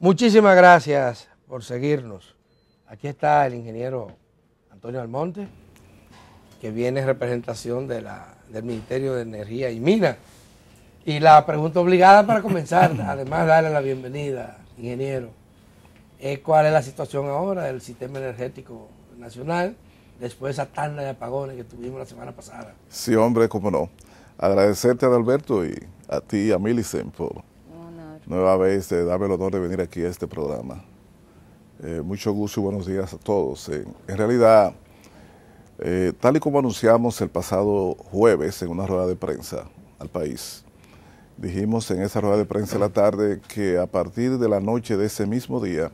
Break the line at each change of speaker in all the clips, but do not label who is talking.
Muchísimas gracias por seguirnos. Aquí está el ingeniero Antonio Almonte, que viene en representación del Ministerio de Energía y Minas. Y la pregunta obligada para comenzar, además de darle la bienvenida, ingeniero, es cuál es la situación ahora del sistema energético nacional después de esa tanda de apagones que tuvimos la semana pasada.
Sí, hombre, cómo no. Agradecerte, Adalberto, y a ti y a Millicent por nueva vez darme el honor de venir aquí a este programa. Mucho gusto y buenos días a todos. En realidad, tal y como anunciamos el pasado jueves en una rueda de prensa al país, dijimos en esa rueda de prensa de la tarde que a partir de la noche de ese mismo día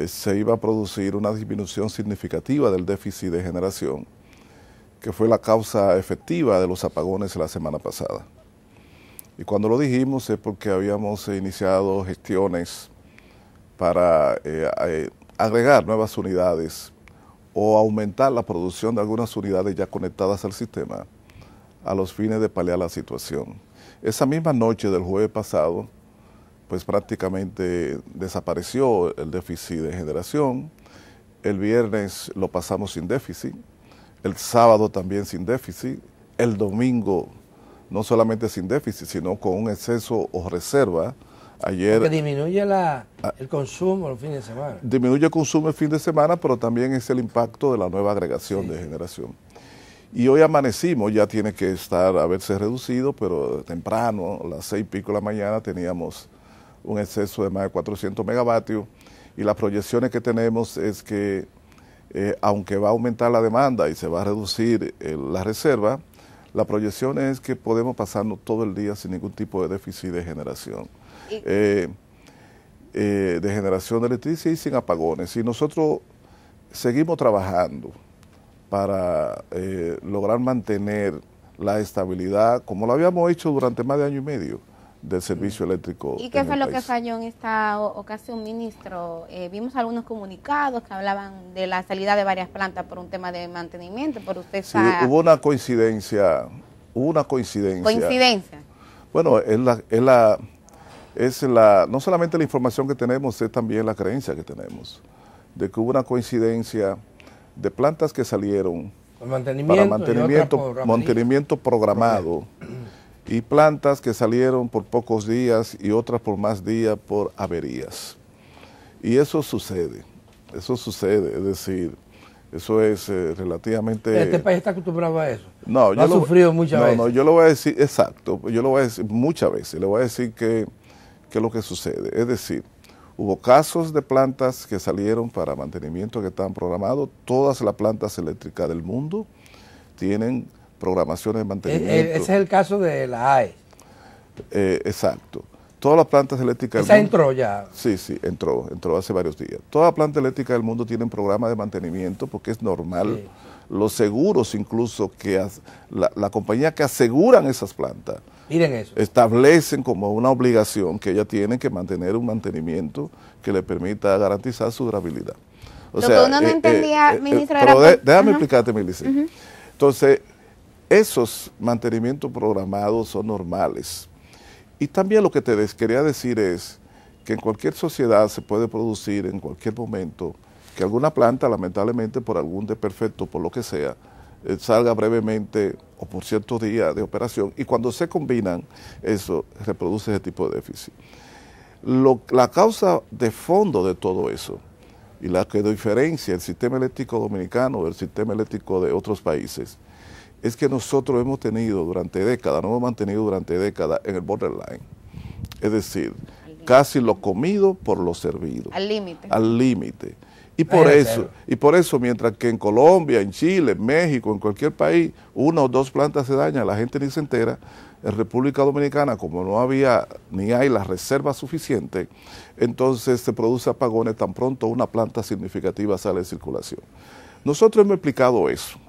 se iba a producir una disminución significativa del déficit de generación, que fue la causa efectiva de los apagones la semana pasada. Y cuando lo dijimos es porque habíamos iniciado gestiones para agregar nuevas unidades o aumentar la producción de algunas unidades ya conectadas al sistema a los fines de paliar la situación. Esa misma noche del jueves pasado, pues prácticamente desapareció el déficit de generación. El viernes lo pasamos sin déficit, el sábado también sin déficit, el domingo no solamente sin déficit, sino con un exceso o reserva. Ayer
porque disminuye el consumo los fines de semana.
Disminuye el consumo el fin de semana, pero también es el impacto de la nueva agregación de generación. Y hoy amanecimos, ya tiene que haberse reducido, pero temprano, a las 6 y pico de la mañana, teníamos un exceso de más de 400 megavatios, y las proyecciones que tenemos es que, aunque va a aumentar la demanda y se va a reducir la reserva, la proyección es que podemos pasarnos todo el día sin ningún tipo de déficit de generación. De generación de electricidad y sin apagones. Y nosotros seguimos trabajando para lograr mantener la estabilidad, como lo habíamos hecho durante más de año y medio, del servicio eléctrico.
¿Y qué fue lo que falló en esta ocasión, ministro? Vimos algunos comunicados que hablaban de la salida de varias plantas por un tema de mantenimiento, pero usted
sí, hubo una coincidencia. ¿Coincidencia? Bueno, no solamente la información que tenemos, es también la creencia que tenemos, de que hubo una coincidencia de plantas que salieron para mantenimiento programado y plantas que salieron por pocos días y otras por más días por averías. Y eso sucede, es decir, eso es relativamente...
¿Este país está acostumbrado a eso?
No,
¿Lo ha sufrido muchas veces?
No, yo lo voy a decir, exacto, yo lo voy a decir muchas veces, le voy a decir que es lo que sucede. Es decir, hubo casos de plantas que salieron para mantenimiento que estaban programados. Todas las plantas eléctricas del mundo tienen programaciones de mantenimiento.
Ese es el caso de la AES.
Exacto. Todas las plantas eléctricas
del mundo... ¿Esa entró ya?
Sí, entró hace varios días. Todas las plantas eléctricas del mundo tienen programas de mantenimiento porque es normal. Sí. Los seguros incluso, que la compañía que aseguran esas plantas,
miren eso,
establecen como una obligación que ellas tienen que mantener un mantenimiento que le permita garantizar su durabilidad.
O sea, que uno no entendía, ministro,
pero déjame explicarte, Millicent. Entonces, esos mantenimientos programados son normales. Y también lo que te quería decir es que en cualquier sociedad se puede producir en cualquier momento que alguna planta, lamentablemente por algún desperfecto, por lo que sea, salga brevemente o por ciertos días de operación, y cuando se combinan, eso reproduce ese tipo de déficit. La causa de fondo de todo eso, y la que diferencia el sistema eléctrico dominicano del sistema eléctrico de otros países, es que nosotros hemos tenido durante décadas, nos hemos mantenido durante décadas en el borderline, es decir, casi lo comido por lo servido. Al límite. Al límite. Y por eso, mientras que en Colombia, en Chile, en México, en cualquier país, una o dos plantas se dañan, la gente ni se entera. En República Dominicana, como no había ni hay la reserva suficiente, entonces se produce apagones tan pronto una planta significativa sale de circulación. Nosotros hemos explicado eso.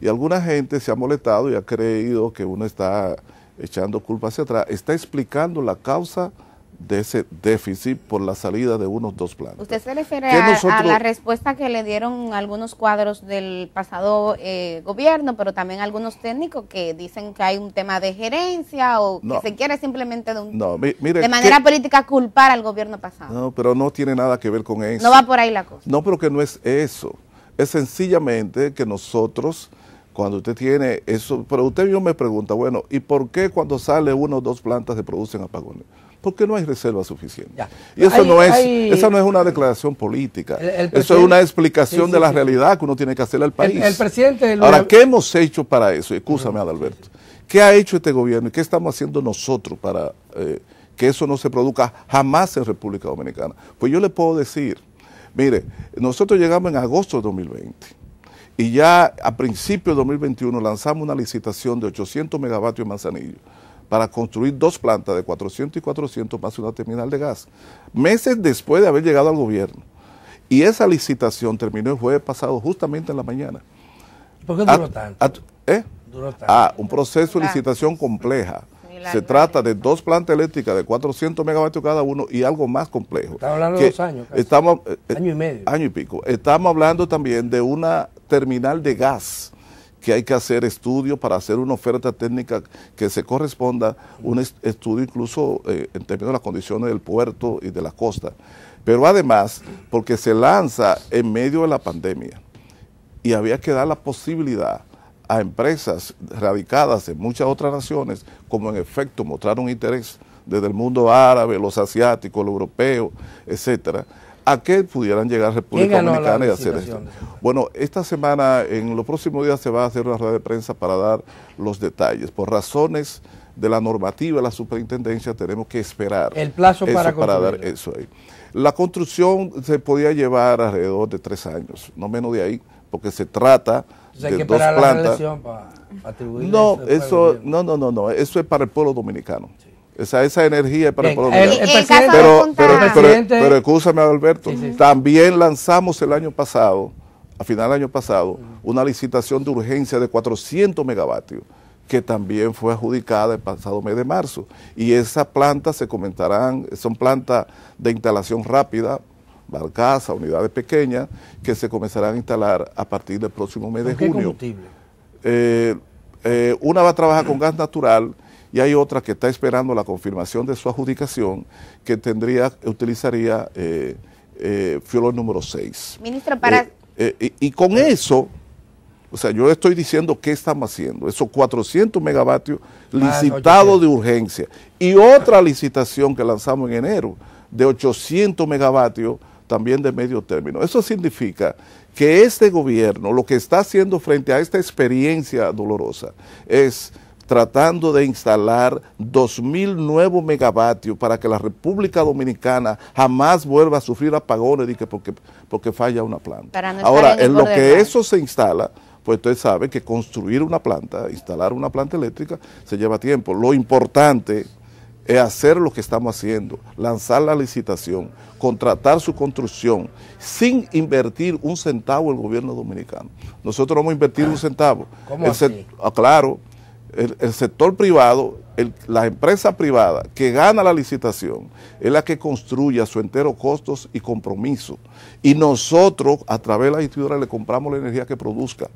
Y alguna gente se ha molestado y ha creído que uno está echando culpa hacia atrás. Está explicando la causa de ese déficit por la salida de unos 2 plantas.
¿Usted se refiere a la respuesta que le dieron algunos cuadros del pasado gobierno, pero también algunos técnicos que dicen que hay un tema de gerencia o que se quiere simplemente de manera política culpar al gobierno pasado?
No, pero no tiene nada que ver con eso.
No va por ahí la cosa.
No, pero que no es eso. Es sencillamente que nosotros, cuando usted tiene eso, pero usted mismo me pregunta, bueno, ¿y por qué cuando sale 1 o 2 plantas se producen apagones? Porque no hay reserva suficiente. Ya. Y eso esa no es una declaración política. Eso es una explicación de la realidad que uno tiene que hacerle al país.
El presidente
Ahora, ¿qué hemos hecho para eso? Escúchame, Adalberto. ¿Qué ha hecho este gobierno y qué estamos haciendo nosotros para que eso no se produzca jamás en República Dominicana? Pues yo le puedo decir, mire, nosotros llegamos en agosto de 2020 y ya a principios de 2021 lanzamos una licitación de 800 megavatios en Manzanillo para construir 2 plantas de 400 y 400 más una terminal de gas, meses después de haber llegado al gobierno. Y esa licitación terminó el jueves pasado, justamente en la mañana.
¿Por qué duró tanto?
Duró tanto. Un proceso de licitación compleja. Se trata de 2 plantas eléctricas de 400 megavatios cada uno y algo más complejo.
Estamos hablando de 2 años. Casi.
Año y medio. Año y pico. Estamos hablando también de una terminal de gas que hay que hacer estudios para hacer una oferta técnica que se corresponda, un estudio incluso en términos de las condiciones del puerto y de la costa. Pero además, porque se lanza en medio de la pandemia y había que dar la posibilidad a empresas radicadas en muchas otras naciones, como en efecto mostraron interés desde el mundo árabe, los asiáticos, los europeos, etcétera, a que pudieran llegar a República Dominicana y hacer esto. Bueno, esta semana, en los próximos días, se va a hacer una rueda de prensa para dar los detalles. Por razones de la normativa de la superintendencia, tenemos que esperar
el plazo para
dar eso ahí. La construcción se podía llevar alrededor de 3 años, no menos de ahí, porque se trata de 2 plantas. No, eso es para el pueblo dominicano. Sí. Esa energía es para el pueblo dominicano. Pero escúchame, Alberto, también lanzamos el año pasado, a final del año pasado, una licitación de urgencia de 400 megavatios, que también fue adjudicada el pasado mes de marzo. Y esas plantas se comentarán, son plantas de instalación rápida, barcazas, unidades pequeñas, que se comenzarán a instalar a partir del próximo mes de junio.
¿Qué combustible?
Una va a trabajar con gas natural y hay otra que está esperando la confirmación de su adjudicación, que utilizaría fuel número 6.
Ministro, para...
y con eso, o sea, yo estoy diciendo qué estamos haciendo. Esos 400 megavatios licitados de urgencia. Y otra licitación que lanzamos en enero de 800 megavatios también de medio término. Eso significa que este gobierno lo que está haciendo frente a esta experiencia dolorosa es tratando de instalar 2.000 nuevos megavatios para que la República Dominicana jamás vuelva a sufrir apagones porque falla una planta. Ahora, en lo que eso se instala, pues usted sabe que construir una planta, instalar una planta eléctrica, se lleva tiempo. Lo importante es hacer lo que estamos haciendo, lanzar la licitación, contratar su construcción, sin invertir un centavo el gobierno dominicano. Nosotros no vamos a invertir un centavo.
¿Cómo así?
Claro, el sector privado, la empresa privada que gana la licitación es la que construye a su entero costos y compromiso. Y nosotros, a través de la distribuidora, le compramos la energía que produzca.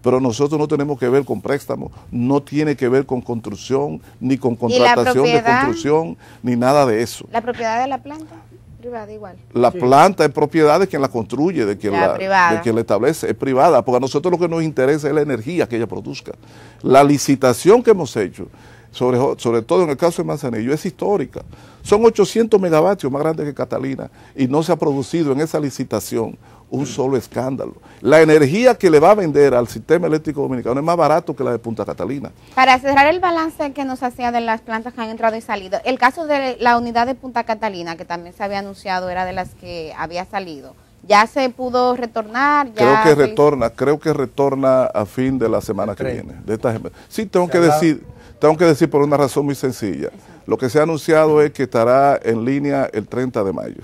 Pero nosotros no tenemos que ver con préstamos, no tiene que ver con construcción, ni con contratación de construcción, ni nada de eso.
¿La propiedad de la planta? Privada igual.
La planta es propiedad de quien la construye, de quien la establece, es privada, porque a nosotros lo que nos interesa es la energía que ella produzca. La licitación que hemos hecho, sobre todo en el caso de Manzanillo, es histórica. Son 800 megavatios más grandes que Catalina y no se ha producido en esa licitación un solo escándalo. La energía que le va a vender al sistema eléctrico dominicano es más barato que la de Punta Catalina.
Para cerrar el balance que nos hacía de las plantas que han entrado y salido, el caso de la unidad de Punta Catalina, que también se había anunciado, era de las que había salido. ¿Ya se pudo retornar?
Creo que retorna a fin de la semana que viene. Sí, tengo que decir por una razón muy sencilla. Lo que se ha anunciado es que estará en línea el 30 de mayo.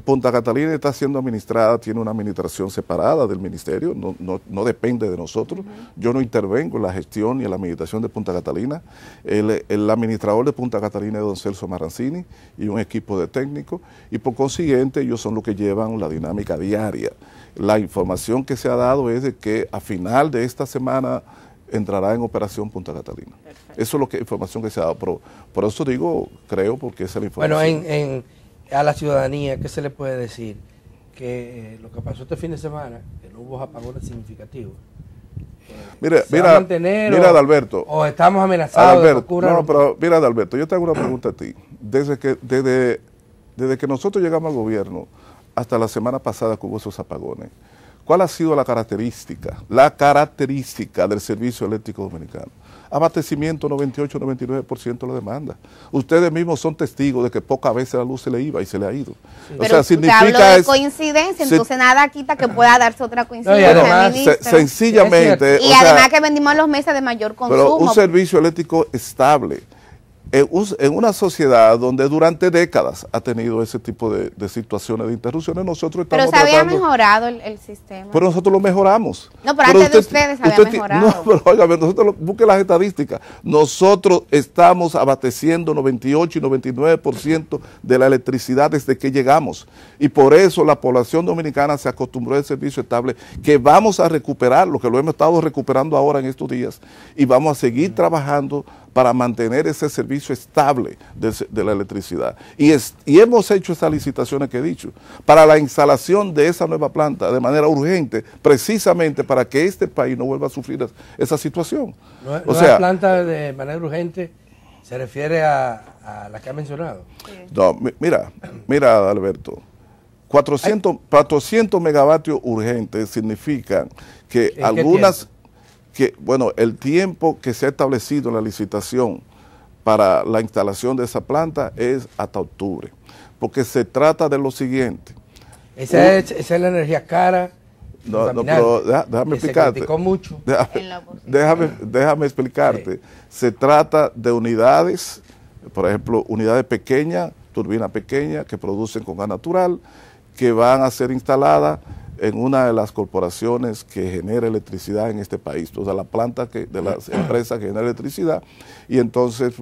Punta Catalina está siendo administrada, tiene una administración separada del ministerio, no depende de nosotros. Yo no intervengo en la gestión ni en la administración de Punta Catalina. El administrador de Punta Catalina es don Celso Marancini y un equipo de técnicos, y por consiguiente ellos son los que llevan la dinámica diaria. La información que se ha dado es de que a final de esta semana entrará en operación Punta Catalina. Perfecto. Eso es la información que se ha dado. Por eso digo, creo, porque esa es la información.
Bueno, a la ciudadanía, ¿qué se le puede decir? Que lo que pasó este fin de semana, que no hubo apagones significativos.
Mira, Adalberto.
O estamos amenazados de que ocurra.
No, pero mira, Adalberto, yo te hago una pregunta a ti. Desde que nosotros llegamos al gobierno hasta la semana pasada que hubo esos apagones, ¿cuál ha sido la característica del servicio eléctrico dominicano? Abastecimiento 98-99% de la demanda. Ustedes mismos son testigos de que pocas veces la luz se le iba y se le ha ido.
Sí. Pero significa te hablo de coincidencia, entonces nada quita que pueda darse otra coincidencia.
No, y además, sencillamente.
Y además que vendimos los meses de mayor consumo.
Pero un servicio eléctrico estable. En una sociedad donde durante décadas ha tenido ese tipo de situaciones de interrupciones, nosotros estamos
Pero se había mejorado el sistema.
Pero nosotros lo mejoramos.
No, pero antes de ustedes había mejorado.
No, pero óigame, nosotros, busque las estadísticas. Nosotros estamos abasteciendo 98 y 99% de la electricidad desde que llegamos. Y por eso la población dominicana se acostumbró al servicio estable, que vamos a recuperar, lo que lo hemos estado recuperando ahora en estos días, y vamos a seguir trabajando para mantener ese servicio estable de la electricidad. Y hemos hecho esas licitaciones que he dicho, para la instalación de esa nueva planta de manera urgente, precisamente para que este país no vuelva a sufrir esa situación.
¿Nueva planta de manera urgente se refiere a la que ha mencionado?
Sí. No, mira, Alberto, 400 megavatios urgentes significan que algunas... el tiempo que se ha establecido en la licitación para la instalación de esa planta es hasta octubre, porque se trata de lo siguiente.
Esa es la energía cara.
No, pero déjame explicarte.
Se criticó mucho.
Déjame explicarte. Sí. Se trata de unidades, por ejemplo, unidades pequeñas, turbinas pequeñas que producen con gas natural, que van a ser instaladas en una de las corporaciones que genera electricidad en este país, o sea, la planta de las empresas que genera electricidad, y entonces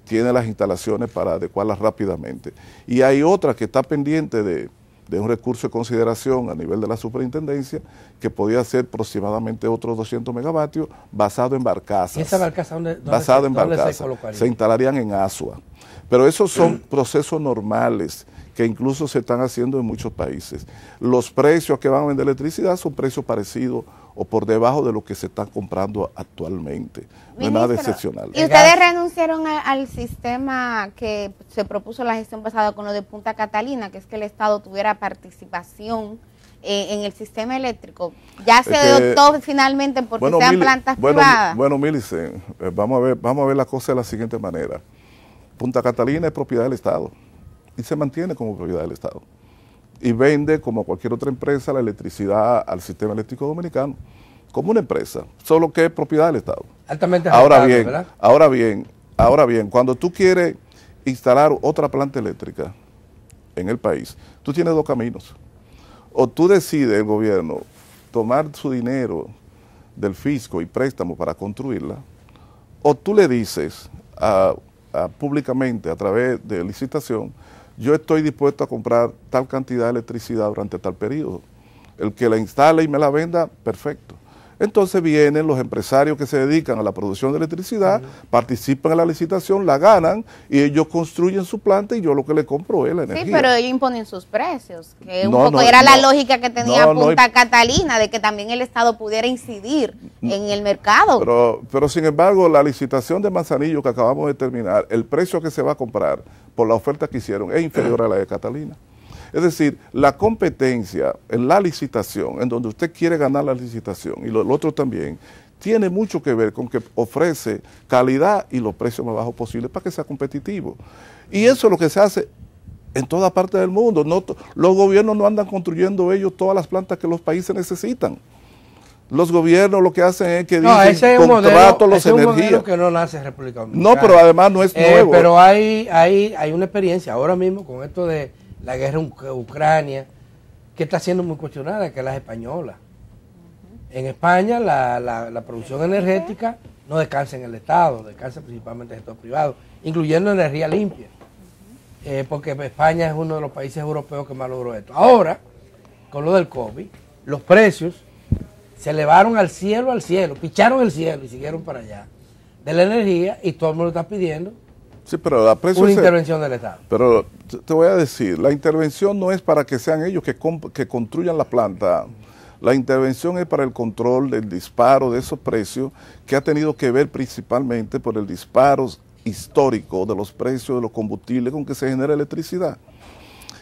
tiene las instalaciones para adecuarlas rápidamente. Y hay otra que está pendiente de un recurso de consideración a nivel de la superintendencia, que podía ser aproximadamente otros 200 megavatios, basado en barcazas.
¿Y esa barcaza dónde
se colocaría? Se instalarían en Asua. Pero esos son procesos normales que incluso se están haciendo en muchos países. Los precios que van a vender electricidad son precios parecidos o por debajo de lo que se está comprando actualmente. No es nada excepcional.
¿Y ustedes renunciaron al sistema que se propuso la gestión pasada con lo de Punta Catalina, que es que el Estado tuviera participación en el sistema eléctrico? Ya se adoptó finalmente porque sean plantas privadas.
Bueno, Milicen, vamos a ver la cosa de la siguiente manera. Punta Catalina es propiedad del Estado y se mantiene como propiedad del Estado. Y vende, como cualquier otra empresa, la electricidad al sistema eléctrico dominicano, como una empresa, solo que es propiedad del Estado.
Altamente
rentable,
¿verdad?
Ahora bien, cuando tú quieres instalar otra planta eléctrica en el país, tú tienes dos caminos. O tú decides, el gobierno, tomar su dinero del fisco y préstamo para construirla, o tú le dices públicamente a través de licitación: yo estoy dispuesto a comprar tal cantidad de electricidad durante tal periodo. El que la instale y me la venda, perfecto. Entonces vienen los empresarios que se dedican a la producción de electricidad, participan en la licitación, la ganan y ellos construyen su planta y yo lo que le compro es la energía.
Sí, pero ellos imponen sus precios, que era la lógica que tenía Punta Catalina, de que también el Estado pudiera incidir en el mercado.
Pero sin embargo, la licitación de Manzanillo que acabamos de terminar, el precio que se va a comprar por la oferta que hicieron es inferior a la de Catalina. Es decir, la competencia en la licitación, en donde usted quiere ganar la licitación, y lo otro también, tiene mucho que ver con que ofrece calidad y los precios más bajos posibles para que sea competitivo. Y eso es lo que se hace en toda parte del mundo. Los gobiernos no andan construyendo ellos todas las plantas que los países necesitan. Los gobiernos lo que hacen es que dicen contrato los energías.
Es un modelo que no nace en República Dominicana.
No, pero además no es nuevo.
Pero hay una experiencia ahora mismo con esto de la guerra en Ucrania, que está siendo muy cuestionada, que es la española. En España la producción energética no descansa en el Estado, descansa principalmente en el sector privado, incluyendo energía limpia, porque España es uno de los países europeos que más logró esto. Ahora, con lo del COVID, los precios se elevaron al cielo, picharon el cielo y siguieron para allá de la energía, y todo el mundo está pidiendo
sí, pero la
una intervención del Estado.
Pero te voy a decir, la intervención no es para que sean ellos que construyan la planta. La intervención es para el control del disparo de esos precios, que ha tenido que ver principalmente por el disparo histórico de los precios de los combustibles con que se genera electricidad.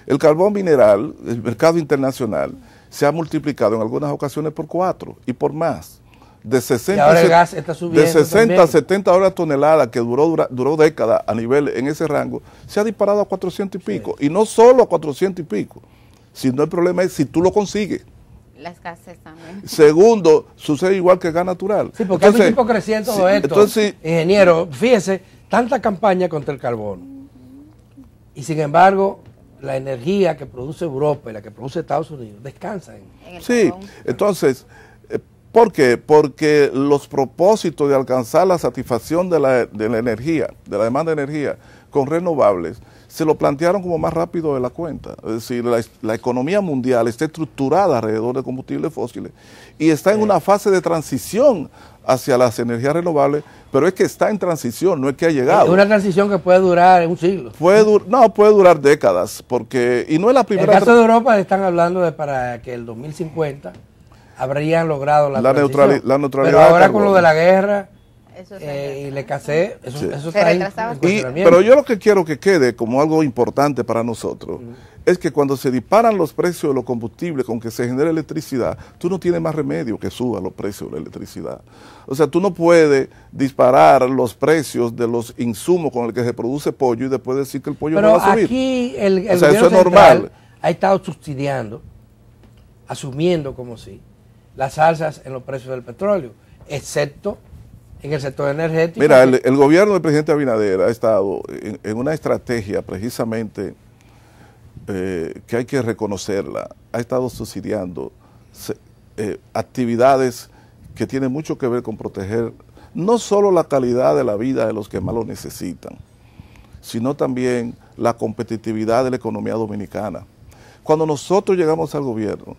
El carbón mineral, el mercado internacional, se ha multiplicado en algunas ocasiones por 4 y por más. De 60,
ahora el gas está subiendo,
de 60
también.
a 70 horas tonelada, que duró décadas a nivel en ese rango, se ha disparado a 400 y pico. Sí. Y no solo a 400 y pico, sino el problema es si tú lo consigues.
La escasez también.
Segundo, sucede igual que el gas natural.
Sí, porque hay un tipo creciente todo esto. Entonces, ingeniero, fíjese, tanta campaña contra el carbono. Y sin embargo, la energía que produce Europa y la que produce Estados Unidos descansa en el
sí, carbón. Entonces, ¿por qué? Porque los propósitos de alcanzar la satisfacción de la energía, de la demanda de energía con renovables, se lo plantearon como más rápido de la cuenta. Es decir, la economía mundial está estructurada alrededor de combustibles fósiles y está en una fase de transición hacia las energías renovables, pero es que está en transición, no es que ha llegado.
Es una transición que puede durar un siglo.
Puede durar décadas, porque, y no es la primera...
En el caso de Europa están hablando de para que el 2050 habrían logrado la transición.
La neutralidad.
Pero ahora con lo de la guerra y la escasez, eso está ahí en cuestionamiento.
Pero yo lo que quiero que quede como algo importante para nosotros es que cuando se disparan los precios de los combustibles con que se genera electricidad, tú no tienes más remedio que suban los precios de la electricidad. O sea, tú no puedes disparar los precios de los insumos con el que se produce pollo y después decir que el pollo no va a subir.
Pero aquí el
o sea, eso es normal.
Ha estado subsidiando, asumiendo como si, las alzas en los precios del petróleo, excepto en el sector energético.
Mira, el gobierno del presidente Abinader ha estado en una estrategia precisamente que hay que reconocerla, ha estado subsidiando actividades que tienen mucho que ver con proteger no solo la calidad de la vida de los que más lo necesitan, sino también la competitividad de la economía dominicana. Cuando nosotros llegamos al gobierno,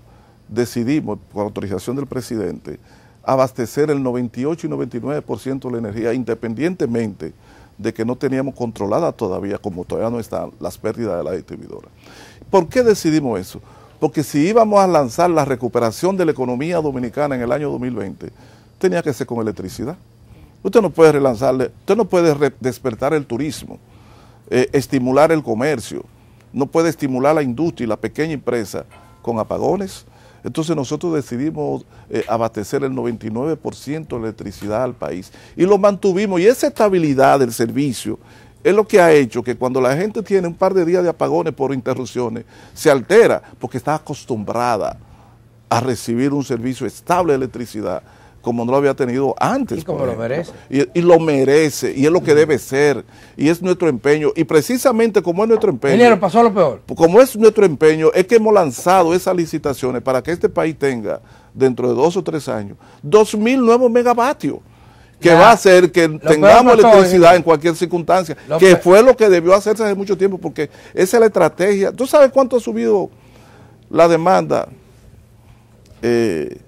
decidimos, por autorización del presidente, abastecer el 98 y 99% de la energía, independientemente de que no teníamos controlada todavía, como todavía no están, las pérdidas de la distribuidora. ¿Por qué decidimos eso? Porque si íbamos a lanzar la recuperación de la economía dominicana en el año 2020, tenía que ser con electricidad. Usted no puede relanzarle, usted no puede despertar el turismo, estimular el comercio, no puede estimular la industria y la pequeña empresa con apagones. Entonces nosotros decidimos abastecer el 99% de electricidad al país y lo mantuvimos, y esa estabilidad del servicio es lo que ha hecho que cuando la gente tiene un par de días de apagones por interrupciones, se altera porque está acostumbrada a recibir un servicio estable de electricidad como no lo había tenido antes.
Y como lo merece.
Y lo merece, y es lo que debe ser, y es nuestro empeño, y precisamente como es nuestro empeño...
Ingeniero, pasó lo peor.
Como es nuestro empeño, es que hemos lanzado esas licitaciones para que este país tenga, dentro de 2 o 3 años, 2.000 nuevos megavatios, que va a hacer que tengamos electricidad en cualquier circunstancia, que fue lo que debió hacerse hace mucho tiempo, porque esa es la estrategia. ¿Tú sabes cuánto ha subido la demanda del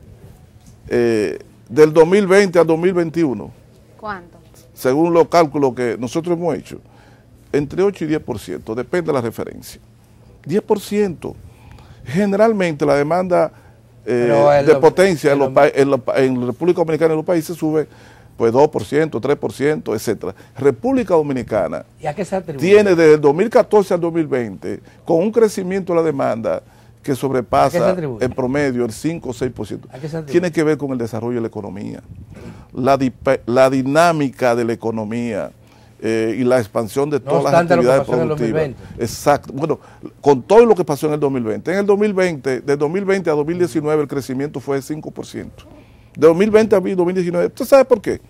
2020 al 2021?
¿Cuánto?
Según los cálculos que nosotros hemos hecho, entre 8 y 10%, depende de la referencia. 10%. Generalmente la demanda de potencia en la República Dominicana y en los países sube pues 2%, 3%, etcétera. República Dominicana
¿Y a qué se atribuye?
Tiene desde el 2014 al 2020 con un crecimiento de la demanda que sobrepasa en promedio el 5 o 6%. Tiene que ver con el desarrollo de la economía, la dinámica de la economía y la expansión de todas las actividades productivas. Exacto. Bueno, con todo lo que pasó en el 2020. En el 2020, de 2020 a 2019 el crecimiento fue de 5%. De 2020 a 2019, ¿usted sabe por qué?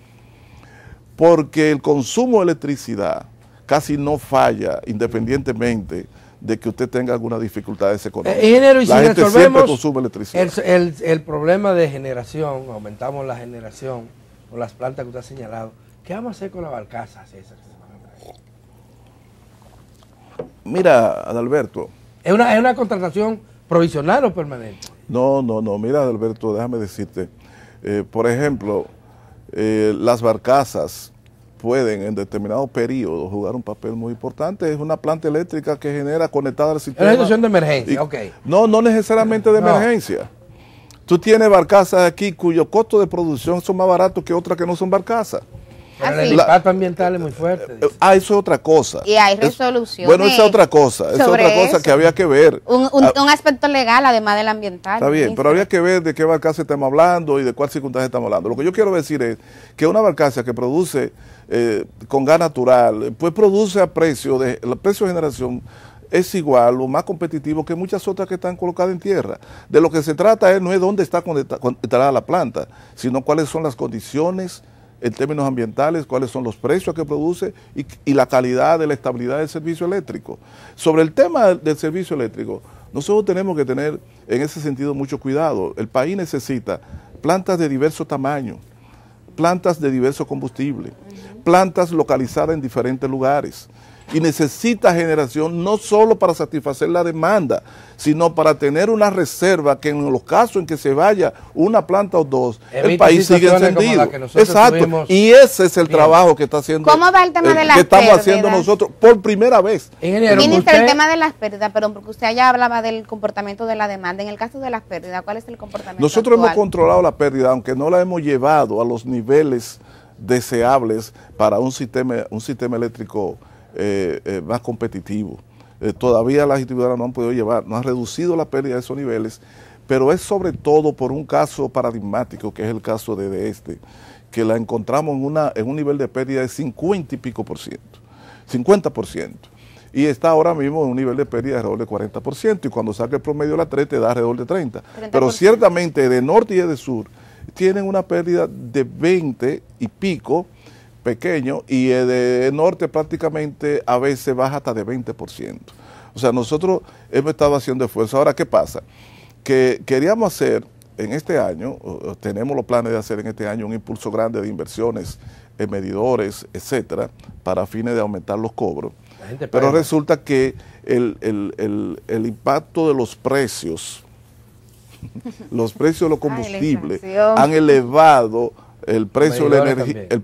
Porque el consumo de electricidad casi no falla independientemente de que usted tenga algunas dificultades económicas.
Ingeniero, y
la
si
gente
resolvemos
siempre consume electricidad.
El problema de generación, aumentamos la generación con las plantas que usted ha señalado, ¿qué vamos a hacer con la barcaza, César?
Mira, Adalberto.
¿Es una contratación provisional o permanente?
No, mira, Adalberto, déjame decirte. Por ejemplo, las barcazas pueden en determinados periodos jugar un papel muy importante. Es una planta eléctrica que genera conectada al sistema.
Es una situación de emergencia, ok.
No necesariamente de emergencia. Tú tienes barcazas aquí cuyos costos de producción son más baratos que otras que no son barcazas.
Pero el impacto ambiental es muy fuerte.
Eso es otra cosa.
Y hay resoluciones.
Bueno, esa es otra cosa. Esa es otra cosa que había que ver.
Un aspecto legal, además del ambiental.
Está bien, pero habría que ver de qué barcaza estamos hablando y de cuál circunstancia estamos hablando. Lo que yo quiero decir es que una barcaza que produce con gas natural, pues produce el precio de generación es igual o más competitivo que muchas otras que están colocadas en tierra. De lo que se trata no es dónde está conectada la planta, sino cuáles son las condiciones en términos ambientales, cuáles son los precios que produce y la calidad de la estabilidad del servicio eléctrico. Sobre el tema del servicio eléctrico, nosotros tenemos que tener en ese sentido mucho cuidado. El país necesita plantas de diverso tamaño, plantas de diverso combustible, plantas localizadas en diferentes lugares. Y necesita generación no solo para satisfacer la demanda, sino para tener una reserva que en los casos en que se vaya una planta o dos, el país sigue encendido. Exacto. Y ese es el trabajo que está haciendo.
¿Cómo va el tema de las
que estamos
pérdidas?
Haciendo nosotros por primera vez.
Ministro, el tema de las pérdidas, perdón, porque usted ya hablaba del comportamiento de la demanda. En el caso de las pérdidas, ¿cuál es el comportamiento
Nosotros
actual?
hemos controlado la pérdida, aunque no la hemos llevado a los niveles deseables para un sistema eléctrico más competitivo. Todavía las distribuidoras no han podido no han reducido la pérdida de esos niveles, pero es sobre todo por un caso paradigmático, que es el caso de este, que la encontramos en un nivel de pérdida de 50 y pico por ciento, 50%. Y está ahora mismo en un nivel de pérdida de alrededor de 40%, y cuando saca el promedio de la 3 te da alrededor de 30%. Pero ciertamente de norte y de sur tienen una pérdida de 20 y pico, pequeño, y de norte prácticamente a veces baja hasta de 20%. O sea, nosotros hemos estado haciendo esfuerzo. Ahora, ¿qué pasa? Que queríamos hacer en este año, tenemos los planes de hacer en este año un impulso grande de inversiones en medidores, etcétera, para fines de aumentar los cobros. Pero resulta que el impacto de los precios, los precios de los combustibles han elevado el precio de la energía, el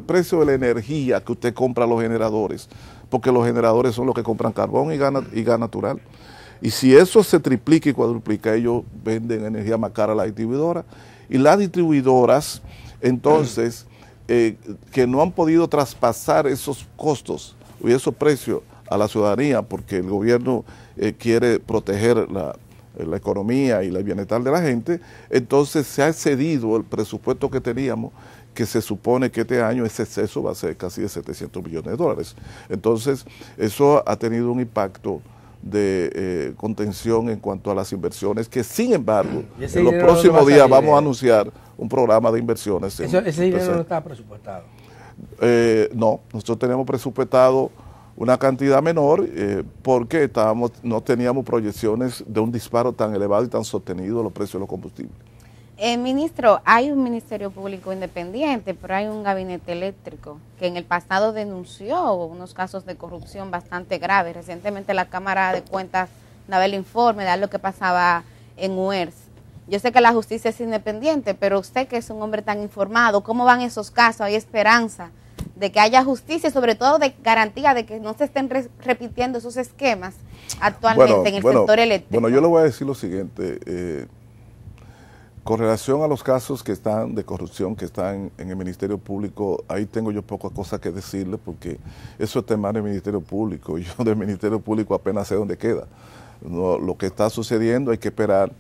precio de la energía que usted compra a los generadores, porque los generadores son los que compran carbón y gas natural. Y si eso se triplica y cuadruplica, ellos venden energía más cara a la distribuidora. Y las distribuidoras, entonces, que no han podido traspasar esos costos y esos precios a la ciudadanía, porque el gobierno quiere proteger la economía y el bienestar de la gente, entonces se ha excedido el presupuesto que teníamos, que se supone que este año ese exceso va a ser casi de 700 millones de dólares. Entonces, eso ha tenido un impacto de contención en cuanto a las inversiones, que sin embargo, en los próximos días vamos a anunciar un programa de inversiones.
¿Ese dinero no está presupuestado?
No, nosotros tenemos presupuestado una cantidad menor porque no teníamos proyecciones de un disparo tan elevado y tan sostenido de los precios de los combustibles.
Ministro, hay un Ministerio Público independiente, pero hay un gabinete eléctrico que en el pasado denunció unos casos de corrupción bastante graves. Recientemente la Cámara de Cuentas daba el informe de lo que pasaba en UERS. Yo sé que la justicia es independiente, pero usted que es un hombre tan informado, ¿cómo van esos casos? ¿Hay esperanza de que haya justicia, sobre todo de garantía de que no se estén repitiendo esos esquemas actualmente en el sector eléctrico?
Bueno, yo le voy a decir lo siguiente. Con relación a los casos que están de corrupción que están en el Ministerio Público, ahí tengo yo pocas cosas que decirle, porque eso es tema del Ministerio Público. Yo del Ministerio Público apenas sé dónde queda. No, lo que está sucediendo hay que esperar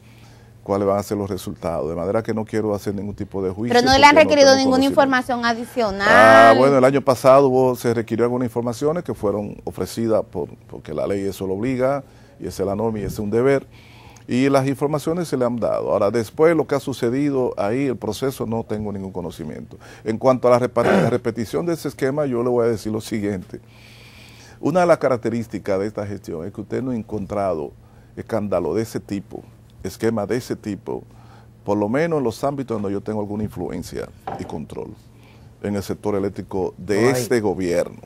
cuáles van a ser los resultados, de manera que no quiero hacer ningún tipo de juicio.
Pero no le han requerido ninguna información adicional.
Bueno, el año pasado se requirió algunas informaciones que fueron ofrecidas porque la ley eso lo obliga, y esa es la norma y ese es un deber, y las informaciones se le han dado. Ahora, después lo que ha sucedido ahí, el proceso, no tengo ningún conocimiento. En cuanto a la repetición de ese esquema, yo le voy a decir lo siguiente. Una de las características de esta gestión es que usted no ha encontrado escándalo de ese tipo, esquema de ese tipo, por lo menos en los ámbitos donde yo tengo alguna influencia y control en el sector eléctrico de este gobierno.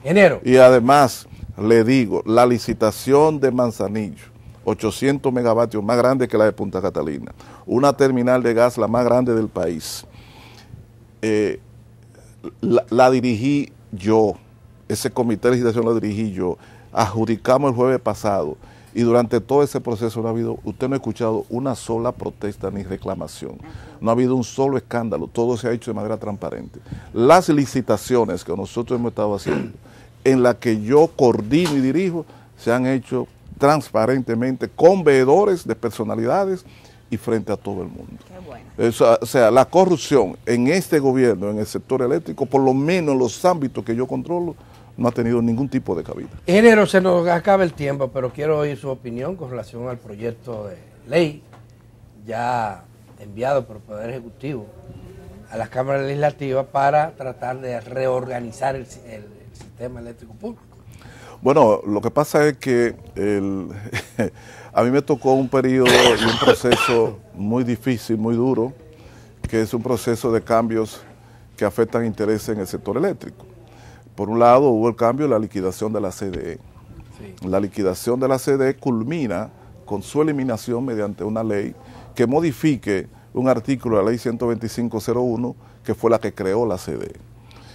Enero.
Y además, le digo, la licitación de Manzanillo, 800 megavatios, más grande que la de Punta Catalina, una terminal de gas la más grande del país, la dirigí yo, ese comité de licitación lo dirigí yo, adjudicamos el jueves pasado, y durante todo ese proceso no ha habido, usted no ha escuchado una sola protesta ni reclamación, no ha habido un solo escándalo, todo se ha hecho de manera transparente. Las licitaciones que nosotros hemos estado haciendo, en las que yo coordino y dirijo, se han hecho transparentemente con veedores de personalidades y frente a todo el mundo.
Qué bueno.
O sea, la corrupción en este gobierno, en el sector eléctrico, por lo menos en los ámbitos que yo controlo, no ha tenido ningún tipo de cabida.
Ingeniero, se nos acaba el tiempo, pero quiero oír su opinión con relación al proyecto de ley ya enviado por el Poder Ejecutivo a las cámaras legislativas para tratar de reorganizar el sistema eléctrico público.
Bueno, lo que pasa es que a mí me tocó un periodo y un proceso muy difícil, muy duro, que es un proceso de cambios que afectan intereses en el sector eléctrico. Por un lado, hubo el cambio de la liquidación de la CDE. Sí. La liquidación de la CDE culmina con su eliminación mediante una ley que modifique un artículo de la ley 125.01, que fue la que creó la CDE.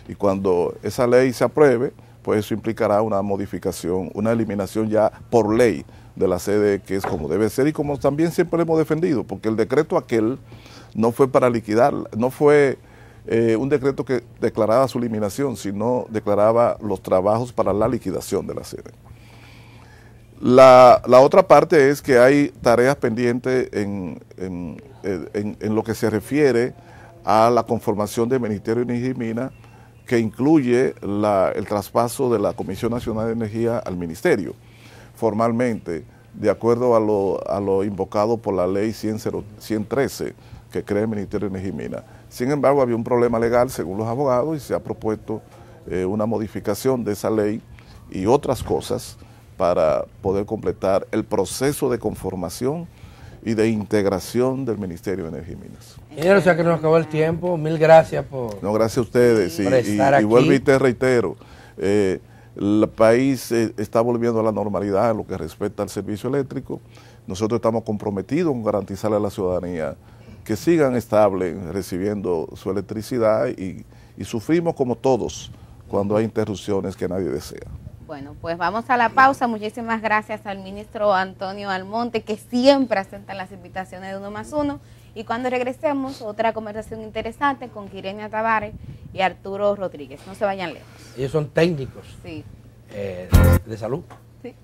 Y cuando esa ley se apruebe, pues eso implicará una modificación, una eliminación ya por ley de la CDE, que es como debe ser y como también siempre hemos defendido, porque el decreto aquel no fue para liquidar, no fue un decreto que declaraba su eliminación, sino declaraba los trabajos para la liquidación de la CDE. La otra parte es que hay tareas pendientes en lo que se refiere a la conformación del Ministerio de Energía y Minas, que incluye el traspaso de la Comisión Nacional de Energía al Ministerio, formalmente, de acuerdo a lo invocado por la ley 113, que crea el Ministerio de Energía y Minas. Sin embargo, había un problema legal, según los abogados, y se ha propuesto una modificación de esa ley y otras cosas para poder completar el proceso de conformación y de integración del Ministerio de Energía y Minas.
Ingeniero, o sea que nos acabó el tiempo. Mil gracias por...
No, gracias a ustedes.
Por estar aquí.
Y vuelvo y te reitero, el país está volviendo a la normalidad en lo que respecta al servicio eléctrico. Nosotros estamos comprometidos con garantizarle a la ciudadanía que sigan estables recibiendo su electricidad y sufrimos como todos cuando hay interrupciones que nadie desea.
Bueno, pues vamos a la pausa. Muchísimas gracias al ministro Antonio Almonte, que siempre acepta las invitaciones de Uno Más Uno. Y cuando regresemos, otra conversación interesante con Kyrenia Tavares y Arturo Rodríguez. No se vayan lejos.
Ellos son técnicos
sí.
De salud.
Sí.